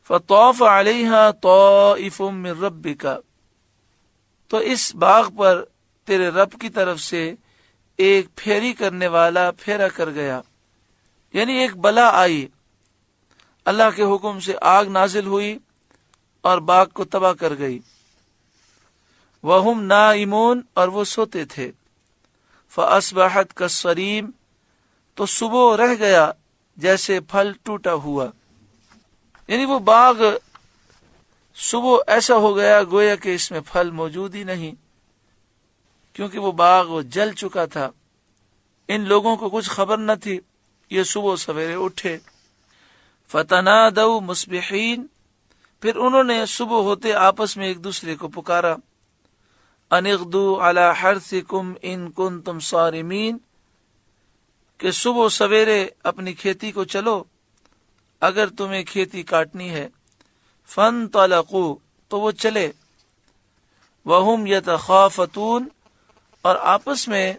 فطاف علیہا طائف من ربک، تو اس باغ پر تیرے رب کی طرف سے ایک پھیری کرنے والا پھیرا کر گیا، یعنی ایک بلا آئی، اللہ کے حکم سے آگ نازل ہوئی اور باغ کو تباہ کر گئی۔ وَهُمْ نَائِمُونَ، اور وہ سوتے تھے۔ فَأَصْبَحَتْ كَالصَّرِيمِ، تو صبح رہ گیا جیسے پھل ٹوٹا ہوا، یعنی وہ باغ صبح ایسا ہو گیا گویا کہ اس میں پھل موجود ہی نہیں، کیونکہ وہ باغ جل چکا تھا۔ ان لوگوں کو کچھ خبر نہ تھی، یہ صبح سویرے اٹھے۔ فَتَنَادَوْا مُصْبِحِينَ، پھر انہوں نے صبح ہوتے آپس میں ایک دوسرے کو پکارا، أَنِ اغْدُوا عَلَى حَرْثِكُمْ إِن كُنتُمْ صَارِمِينَ، کہ صبح سویرے اپنی کھیتی کو چلو اگر تمہیں کھیتی کاٹنی ہے۔ فَانْطَلَقُوا، تو وہ چلے۔ وَهُمْ يَتَخَافَتُونَ، اور آپس میں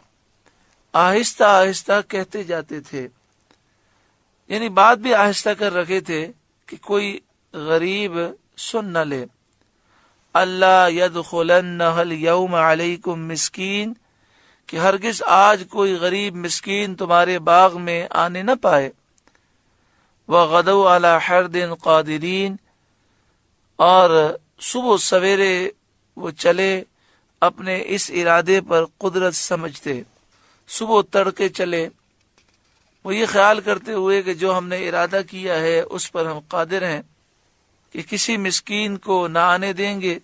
آہستہ آہستہ کہتے جاتے تھے، یعنی بات بھی آہستہ کر رکھے تھے کہ کوئی غریب سن نہ لے۔ اللہ يَدْخُلَنَّهَا الْيَوْمَ عَلَيْكُمْ مِسْكِينٌ، کہ ہرگز آج کوئی غریب مسکین تمہارے باغ میں آنے نہ پائے۔ وَغَدَوْا عَلَى حَرْدٍ قَادِرِينَ، اور صبح سویرے وہ چلے اپنے اس ارادے پر قدرت سمجھتے، صبح تڑکے چلے، وہ یہ خیال کرتے ہوئے کہ جو ہم نے ارادہ کیا ہے اس پر ہم قادر ہیں کہ کسی مسکین کو نہ آنے دیں گے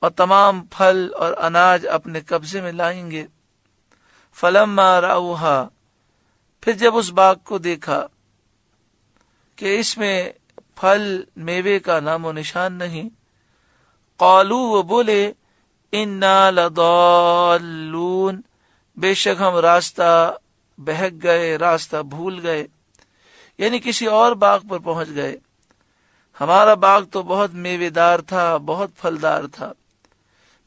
اور تمام پھل اور اناج اپنے قبضے میں لائیں گے۔ فَلَمَّا رَأَوْهَا، پھر جب اس باغ کو دیکھا کہ اس میں پھل میوے کا نام و نشان نہیں، قالوا، وہ بولے، اِنَّا لَضَالُّونَ، بے شک ہم راستہ بہک گئے، راستہ بھول گئے، یعنی کسی اور باغ پر پہنچ گئے، ہمارا باغ تو بہت میوے دار تھا، بہت پھلدار تھا۔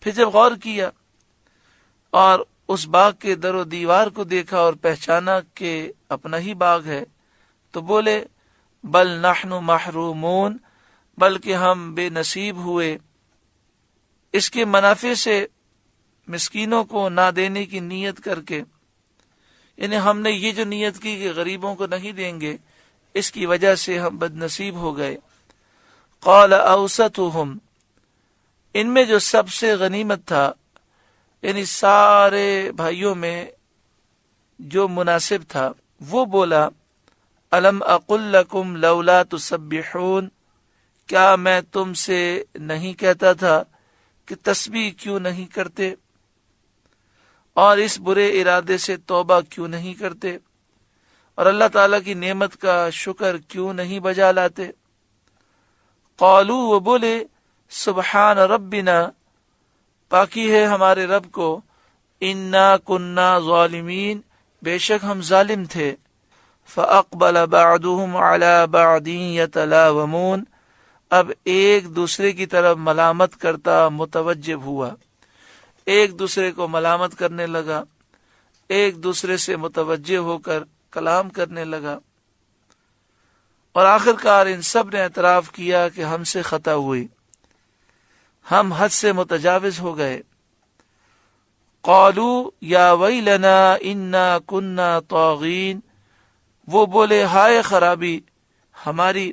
پھر جب غور کیا اور اس باغ کے در و دیوار کو دیکھا اور پہچانا کہ اپنا ہی باغ ہے، تو بولے، بل نحن محرومون، بلکہ ہم بے نصیب ہوئے، اس کے منافع سے مسکینوں کو نہ دینے کی نیت کر کے، یعنی ہم نے یہ جو نیت کی کہ غریبوں کو نہیں دیں گے، اس کی وجہ سے ہم بد نصیب ہو گئے۔ قال اوسطهم، ان میں جو سب سے غنیمت تھا، یعنی سارے بھائیوں میں جو مناسب تھا، وہ بولا، الم اقل لکم لولا تسبحون، کیا میں تم سے نہیں کہتا تھا کہ تسبیح کیوں نہیں کرتے اور اس برے ارادے سے توبہ کیوں نہیں کرتے اور اللہ تعالیٰ کی نعمت کا شکر کیوں نہیں بجا لاتے؟ قالوا، وہ بولے، سبحان ربنا، پاکی ہے ہمارے رب کو، انا کننا ظالمین، بے شک ہم ظالم تھے۔ فاقبل بعضهم على بعض يتلاومون، اب ایک دوسرے کی طرف ملامت کرتا متوجہ ہوا، ایک دوسرے کو ملامت کرنے لگا، ایک دوسرے سے متوجہ ہو کر کلام کرنے لگا، اور آخر کار ان سب نے اعتراف کیا کہ ہم سے خطا ہوئی، ہم حد سے متجاوز ہو گئے۔ قالوا یا ویلنا انا کننا طاغین، وہ بولے، ہائے خرابی ہماری،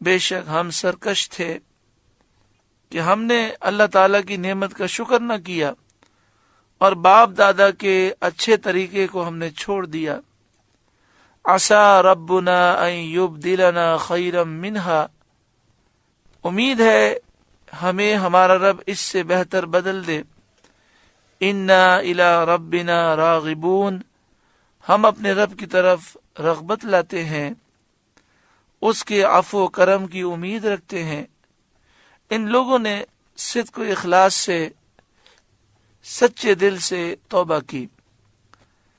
بے شک ہم سرکش تھے کہ ہم نے اللہ تعالیٰ کی نعمت کا شکر نہ کیا اور باپ دادا کے اچھے طریقے کو ہم نے چھوڑ دیا۔ عسى ربنا ان يبدلنا خيرا منها، امید ہے ہمیں ہمارا رب اس سے بہتر بدل دے۔ انا الى ربنا راغبون، ہم اپنے رب کی طرف رغبت لاتے ہیں، اس کے عفو و کرم کی امید رکھتے ہیں۔ ان لوگوں نے صدق و اخلاص سے، سچے دل سے توبہ کی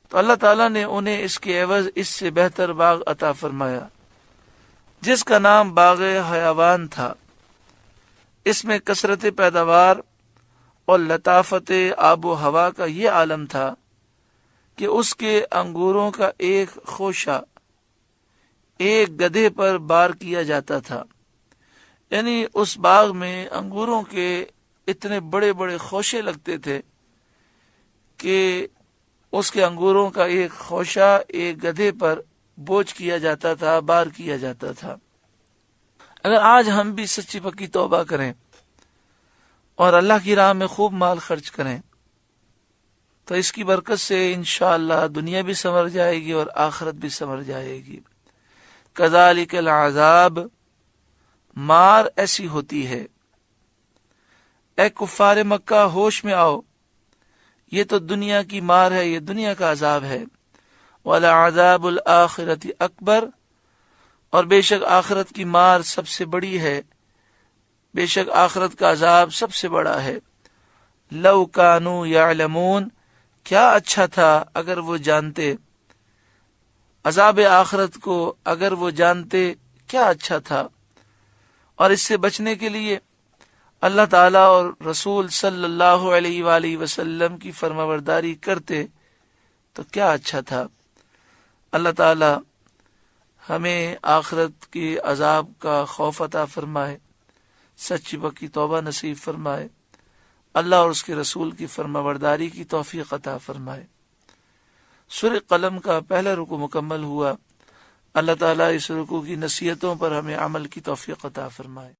تو اللہ تعالیٰ نے انہیں اس کے عوض اس سے بہتر باغ عطا فرمایا، جس کا نام باغ حیوان تھا۔ اس میں کثرت پیداوار اور لطافت آب و ہوا کا یہ عالم تھا کہ اس کے انگوروں کا ایک خوشہ ایک گدھے پر بار کیا جاتا تھا، یعنی اس باغ میں انگوروں کے اتنے بڑے بڑے خوشے لگتے تھے کہ اس کے انگوروں کا ایک خوشہ ایک گدھے پر بوجھ کیا جاتا تھا، بار کیا جاتا تھا۔ اگر آج ہم بھی سچی پکی توبہ کریں اور اللہ کی راہ میں خوب مال خرچ کریں تو اس کی برکت سے انشاءاللہ دنیا بھی سنور جائے گی اور آخرت بھی سنور جائے گی۔ کذالک العذاب، مار ایسی ہوتی ہے۔ اے کفار مکہ، ہوش میں آؤ، یہ تو دنیا کی مار ہے، یہ دنیا کا عذاب ہے۔ وَلَعَذَابُ الْآخِرَةِ اکبر، اور بے شک آخرت کی مار سب سے بڑی ہے، بے شک آخرت کا عذاب سب سے بڑا ہے۔ لَوْ كَانُوا يَعْلَمُونَ، کیا اچھا تھا اگر وہ جانتے، عذاب آخرت کو اگر وہ جانتے کیا اچھا تھا۔ اور اس سے بچنے کے لیے اللہ تعالیٰ اور رسول صلی اللہ علیہ وآلہ وسلم کی فرمانبرداری کرتے تو کیا اچھا تھا۔ اللہ تعالیٰ ہمیں آخرت کے عذاب کا خوف عطا فرمائے، سچی پکی توبہ نصیب فرمائے، اللہ اور اس کے رسول کی فرمانبرداری کی توفیق عطا فرمائے۔ سورہ قلم کا پہلا رکوع مکمل ہوا۔ اللہ تعالیٰ اس رکوع کی نصیحتوں پر ہمیں عمل کی توفیق عطا فرمائے۔